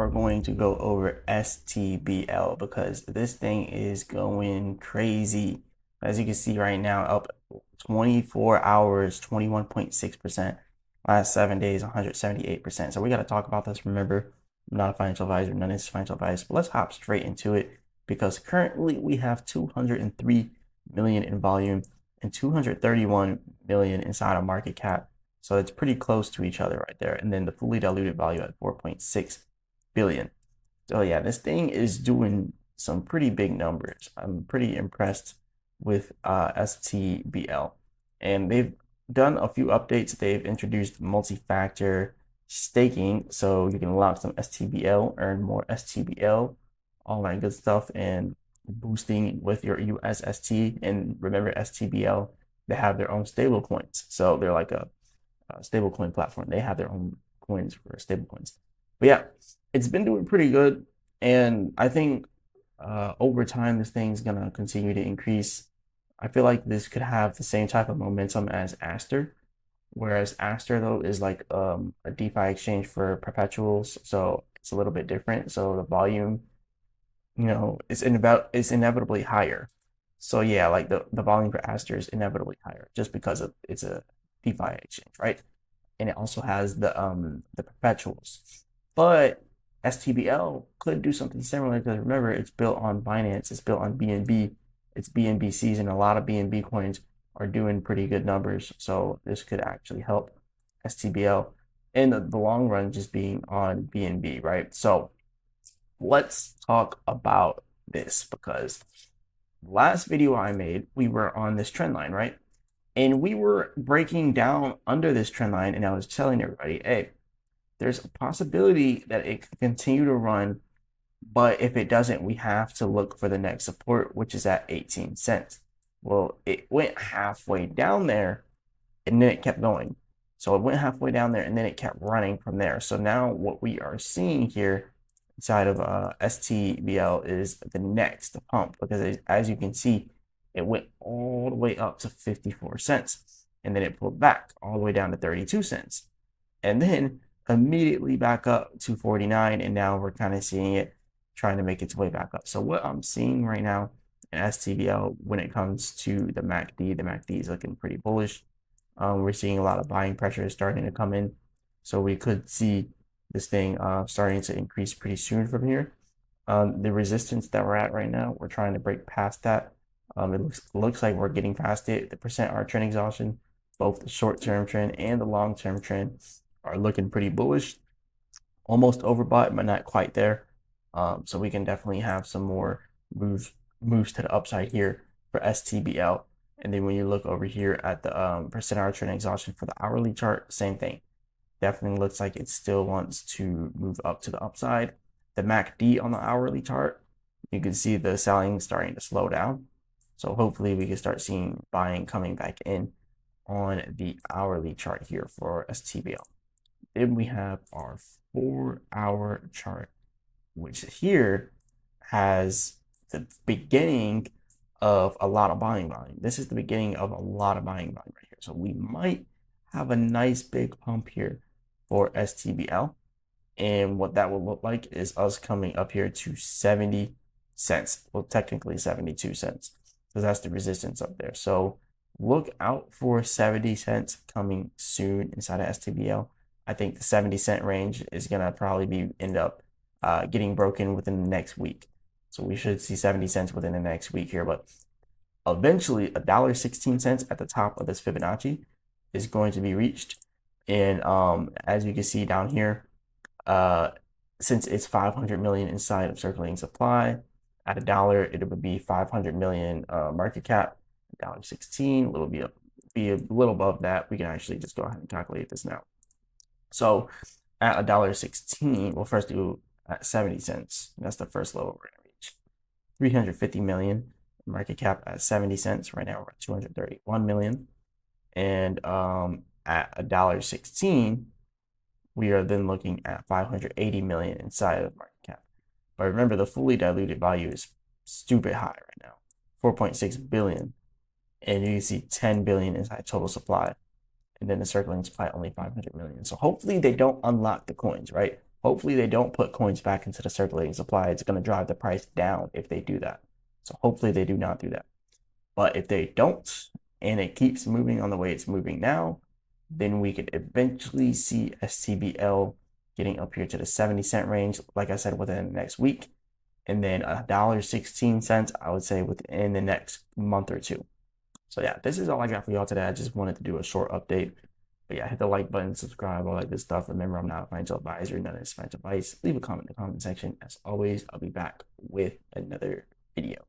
we're going to go over STBL because this thing is going crazy. As you can see right now, up 24 hours, 21.6%. Last 7 days, 178%. So we got to talk about this. Remember, I'm not a financial advisor, none of this is financial advice, but let's hop straight into it because currently we have 203 million in volume and 231 million inside of market cap. So it's pretty close to each other right there. And then the fully diluted value at 4.6 billion. So yeah, this thing is doing some pretty big numbers. I'm pretty impressed with STBL. And they've done a few updates. They've introduced multi-factor staking, so you can lock some STBL, earn more STBL, all that good stuff, and boosting with your USST. And remember, STBL, they have their own stable coins. So they're like a stablecoin platform. They have their own coins for stablecoins. But yeah, it's been doing pretty good. And I think over time, this thing's going to continue to increase. I feel like this could have the same type of momentum as Aster, whereas Aster though is like a DeFi exchange for perpetuals, so it's a little bit different. So the volume, it's inevitably higher. So yeah, like the volume for Aster is inevitably higher just because it's a DeFi exchange, right? And it also has the perpetuals. But STBL could do something similar because remember, it's built on Binance, it's built on BNB, it's BNBCs, and a lot of BNB coins are doing pretty good numbers. So this could actually help STBL in the long run just being on BNB, right? So let's talk about this because last video I made, we were on this trend line, right? And we were breaking down under this trend line, and I was telling everybody, hey, there's a possibility that it could continue to run, but if it doesn't, we have to look for the next support, which is at 18 cents. Well, it went halfway down there, and then it kept going. So it went halfway down there, and then it kept running from there. So now what we are seeing here inside of STBL is the next pump, because as you can see, it went all the way up to 54 cents, and then it pulled back all the way down to 32 cents, and then immediately back up to 49, and now we're kind of seeing it trying to make its way back up. So what I'm seeing right now in STBL when it comes to the MACD is looking pretty bullish. We're seeing a lot of buying pressure starting to come in, so we could see this thing starting to increase pretty soon from here. The resistance that we're at right now, we're trying to break past that. It looks like we're getting past it. The percent R trend exhaustion, both the short-term trend and the long-term trend, are looking pretty bullish. Almost overbought, but not quite there. So we can definitely have some more moves to the upside here for STBL. And then when you look over here at the percent R trend exhaustion for the hourly chart, same thing. Definitely looks like it still wants to move up to the upside. The MACD on the hourly chart, you can see the selling starting to slow down. So hopefully we can start seeing buying coming back in on the hourly chart here for STBL. Then we have our 4-hour chart, which here has the beginning of a lot of buying volume. This is the beginning of a lot of buying volume right here. So we might have a nice big pump here for STBL. And what that will look like is us coming up here to 70 cents. Well, technically 72 cents, because that's the resistance up there. So look out for 70 cents coming soon inside of STBL. I think the 70-cent range is going to probably end up getting broken within the next week. So we should see 70 cents within the next week here. But eventually, $1.16 at the top of this Fibonacci is going to be reached. And as you can see down here, since it's 500 million inside of circulating supply, at $1, it would be 500 million market cap. $1.16, be a little above that. We can actually just go ahead and calculate this now. So at $1.16, we'll first do at 70 cents. That's the first level we're gonna reach. 350 million market cap at 70 cents. Right now we're at 231 million. And at $1.16, we are then looking at 580 million inside of market cap. But remember, the fully diluted value is stupid high right now, 4.6 billion. And you can see 10 billion inside total supply. And then the circulating supply only 500 million. So hopefully they don't unlock the coins, right? Hopefully they don't put coins back into the circulating supply. It's going to drive the price down if they do that. So hopefully they do not do that. But if they don't, and it keeps moving on the way it's moving now, then we could eventually see STBL getting up here to the 70-cent range, like I said, within the next week. And then $1.16, I would say, within the next month or two. So yeah, this is all I got for y'all today. I just wanted to do a short update. But yeah, hit the like button, subscribe, all that good stuff. Remember, I'm not a financial advisor, none of this financial advice. Leave a comment in the comment section. As always, I'll be back with another video.